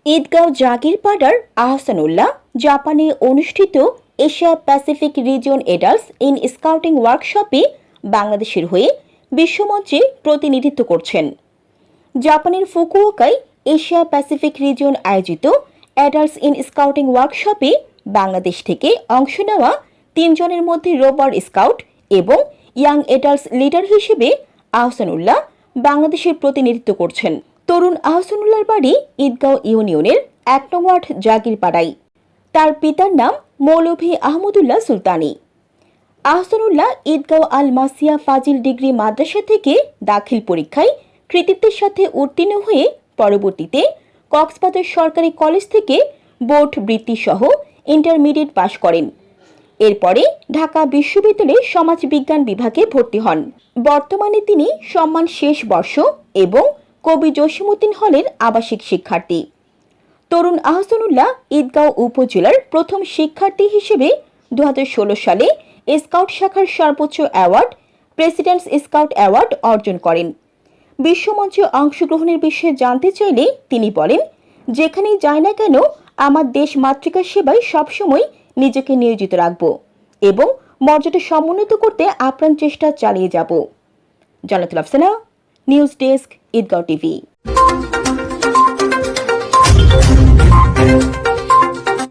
ঈদগাঁও জাগিরপাড়ার আহসানুল্লাহ জাপানে অনুষ্ঠিত Asia Pacific region adults in scouting ওয়ার্কশপে বাংলাদেশের হয়ে বিশ্বমঞ্চে প্রতিনিধিত্ব করছেন। জাপানের ফুকুওকায় এশিয়া প্যাসিফিক রিজিয়ন আয়োজিত অ্যাডাল্টস ইন স্কাউটিং ওয়ার্কশপে বাংলাদেশ থেকে অংশ নেওয়া 3 জনের মধ্যে রোববার স্কাউট এবং ইয়াং এডাল্টস লিডার হিসেবে আহসানুল্লাহ বাংলাদেশের প্রতিনিধিত্ব করছেন। তরুণ আহসানুল্লাহর বাড়ি ঈদগাঁও ইউনিয়নের 1 নং ওয়ার্ড জাগিরপাড়ায়। তার পিতার নাম মৌলভী আহমদুল্লাহ সুলতানি। আহসানুল্লাহ ঈদগাঁও আল মাসিয়া ফাজিল ডিগ্রি মাদ্রাসা থেকে দাখিল পরীক্ষায় কৃতিত্বের সাথে উত্তীর্ণ হয়ে পরবর্তীতে কক্সবাজার সরকারি কলেজ থেকে বোর্ড বৃত্তি সহ ইন্টারমিডিয়েট পাশ করেন। এরপরে ঢাকা বিশ্ববিদ্যালয়ে সমাজবিজ্ঞান বিভাগে ভর্তি হন। বর্তমানে তিনি সম্মান শেষ বর্ষ এবং কবি জসিমউদ্দিন হলের আবাসিক শিক্ষার্থী। তরুণ আহসানুল্লাহ ঈদগাঁও উপজেলার প্রথম শিক্ষার্থী হিসেবে 2016 সালে স্কাউট শাখার সর্বোচ্চ অ্যাওয়ার্ড প্রেসিডেন্টস স্কাউট অ্যাওয়ার্ড অর্জন করেন। বিশ্বমঞ্চে অংশগ্রহণের বিষয়ে জানতে চাইলে তিনি বলেন, যেখানেই যাই না কেন আমার দেশ মাতৃকার সেবায় সবসময় নিজেকে নিয়োজিত রাখব এবং মর্যাদা সমুন্নত করতে আপ্রাণ চেষ্টা চালিয়ে যাব। Jannatul Afsana, news desk, Eidgaon TV.